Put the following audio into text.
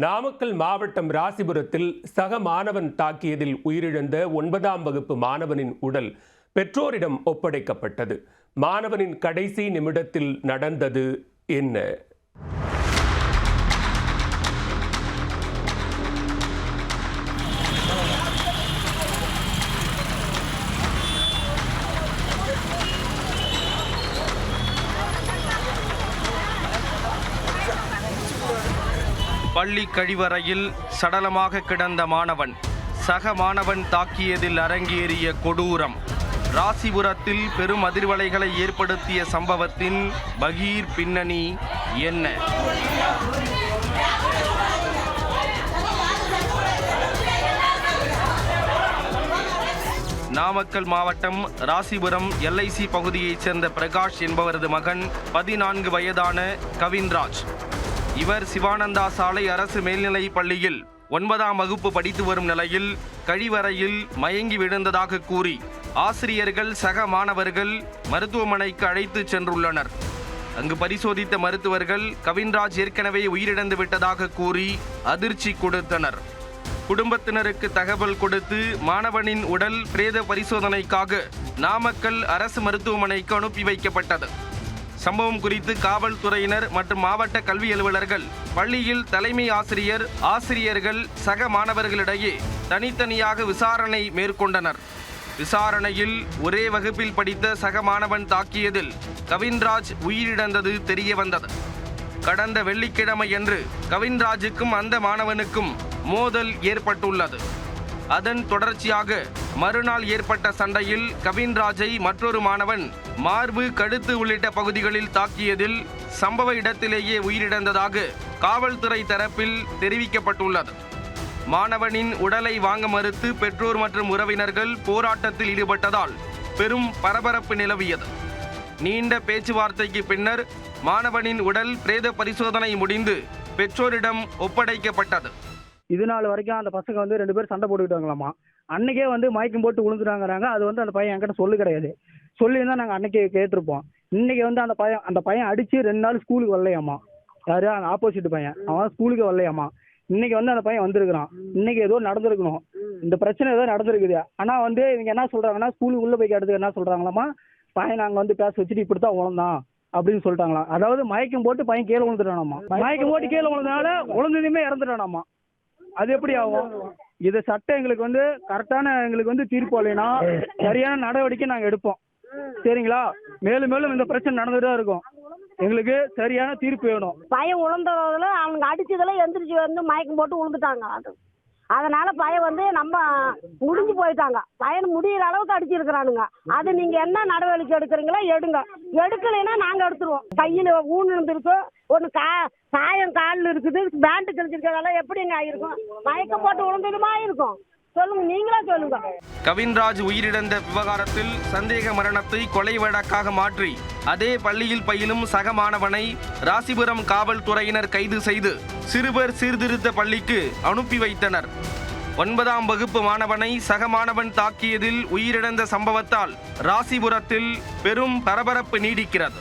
நாமக்கல் மாவட்டம் ராசிபுரத்தில் சக மாணவன் தாக்கியதில் உயிரிழந்த 9ஆம் வகுப்பு மாணவனின் உடல் பெற்றோரிடம் ஒப்படைக்கப்பட்டது. மாணவனின் கடைசி நிமிடத்தில் நடந்தது என்ன? பள்ளி கழிவறையில் சடலமாக கிடந்த மாணவன், சக மாணவன் தாக்கியதில் அரங்கேறிய கொடூரம். ராசிபுரத்தில் பெரும் அதிர்வலைகளை ஏற்படுத்திய சம்பவத்தின் பகீர் பின்னணி என்ன? நாமக்கல் மாவட்டம் ராசிபுரம் LIC பகுதியைச் சேர்ந்த பிரகாஷ் என்பவரது மகன் 14 வயதான கவின்ராஜ். இவர் சிவானந்தா சாலை அரசு மேல்நிலைப் பள்ளியில் 9ஆம் வகுப்பு படித்து வரும் நிலையில் கழிவறையில் மயங்கி விழுந்ததாக கூறி ஆசிரியர்கள் சக மாணவர்கள் மருத்துவமனைக்கு அழைத்து சென்றுள்ளனர். அங்கு பரிசோதித்த மருத்துவர்கள் கவின்ராஜ் ஏற்கனவே உயிரிழந்து விட்டதாக கூறி அதிர்ச்சி கொடுத்தனர். குடும்பத்தினருக்கு தகவல் கொடுத்து மாணவனின் உடல் பிரேத பரிசோதனைக்காக நாமக்கல் அரசு மருத்துவமனைக்கு அனுப்பி வைக்கப்பட்டது. சம்பவம் குறித்து காவல்துறையினர் மற்றும் மாவட்ட கல்வி அலுவலர்கள், பள்ளியில் தலைமை ஆசிரியர், ஆசிரியர்கள் சக மாணவர்களிடையே தனித்தனியாக விசாரணை மேற்கொண்டனர். விசாரணையில் ஒரே வகுப்பில் படித்த சக மாணவன் தாக்கியதில் கவின்ராஜ் உயிரிழந்தது தெரிய வந்தது. கடந்த வெள்ளிக்கிழமையன்று கவின்ராஜுக்கும் அந்த மாணவனுக்கும் மோதல் ஏற்பட்டுள்ளது. அதன் தொடர்ச்சியாக மறுநாள் ஏற்பட்ட சண்டையில் கவின்ராஜை மற்றொரு மாணவன் மார்பு, கழுத்து உள்ளிட்ட பகுதிகளில் தாக்கியதில் சம்பவ இடத்திலேயே உயிரிழந்ததாக காவல்துறை தரப்பில் தெரிவிக்கப்பட்டுள்ளது. மாணவனின் உடலை வாங்க மறுத்து பெற்றோர் மற்றும் உறவினர்கள் போராட்டத்தில் ஈடுபட்டதால் பெரும் பரபரப்பு நிலவியது. நீண்ட பேச்சுவார்த்தைக்கு பின்னர் மாணவனின் உடல் பிரேத பரிசோதனை முடிந்து பெற்றோரிடம் ஒப்படைக்கப்பட்டது. இது நாள் வரைக்கும் அந்த பசங்க 2 பேர் சண்டை போட்டுக்கிட்டாங்களாமா. அன்னைக்கே மயக்கம் போட்டு விழுந்துட்டாங்கிறாங்க. அது அந்த பையன் என்கிட்ட சொல்லு கிடையாது. சொல்லியிருந்தா நாங்கள் அன்னைக்கே கேட்டிருப்போம். இன்னைக்கு அந்த பையன் அடிச்சு 2 நாள் ஸ்கூலுக்கு வரலையாமா. யாரு? அந்த ஆப்போசிட் பையன், அவன் ஸ்கூலுக்கு வரலையாமா. இன்னைக்கு அந்த பையன் வந்திருக்கிறான். இன்னைக்கு ஏதோ நடந்திருக்கணும், இந்த பிரச்சனை ஏதோ நடந்திருக்குது. ஆனா இவங்க என்ன சொல்றாங்கன்னா, ஸ்கூலுக்கு உள்ள போய் கேட்டதுக்கு என்ன சொல்றாங்களாமா, பையன் நாங்க பேச வச்சுட்டு இப்படித்தான் உழந்தான் அப்படின்னு சொல்லிட்டாங்களா. அதாவது மயக்கம் போட்டு பையன் கீழே விழுந்துட்டானாமா. மயக்கம் போட்டு கீழே விழுந்தனால உழந்ததுமே இறந்துட்டானாமா. அது எப்படி ஆகும்? இது சட்டம் எங்களுக்கு கரெக்டான எங்களுக்கு தீர்ப்பு இல்லைன்னா சரியான நடவடிக்கை நாங்கள் எடுப்போம். சரிங்களா? மேலும் மேலும் இந்த பிரச்சனை நடந்துட்டு தான் இருக்கும். எங்களுக்கு சரியான தீர்ப்பு வேணும். பையன் உழந்ததுல அவங்க அடிச்சதுல எந்திரிச்சு மயக்கம் போட்டு விழுந்துட்டாங்க. அதனால பையன் நம்ம முடிஞ்சு போயிட்டாங்க. பையன் முடியிற அளவுக்கு அடிச்சிருக்கிறானுங்க. அது நீங்க என்ன நடவடிக்கை எடுக்கிறீங்களோ எடுங்க. எடுக்கலைன்னா நாங்க எடுத்துருவோம். கையில ஊன் இருந்திருக்கு, ஒண்ணு சாயம் காலில் இருக்குது, பேண்ட் கிழிச்சிருக்கிறதெல்லாம் எப்படிங்க ஆயிருக்கும்? மயக்கம் போட்டு விழுந்ததுமா இருக்கும்? சொல்லுங்க, நீங்களா சொல்லுங்க. கவின்ராஜ் உயிரிழந்த விவகாரத்தில் சந்தேக மரணத்தை கொலை வழக்காக மாற்றி அதே பள்ளியில் பயிலும் சக மாணவனை ராசிபுரம் காவல்துறையினர் கைது செய்து சிறுவர் சீர்திருத்த பள்ளிக்கு அனுப்பி வைத்தனர். 9ஆம் வகுப்பு மாணவனை சக மாணவன் தாக்கியதில் உயிரிழந்த சம்பவத்தால் ராசிபுரத்தில் பெரும் பரபரப்பு நீடிக்கிறது.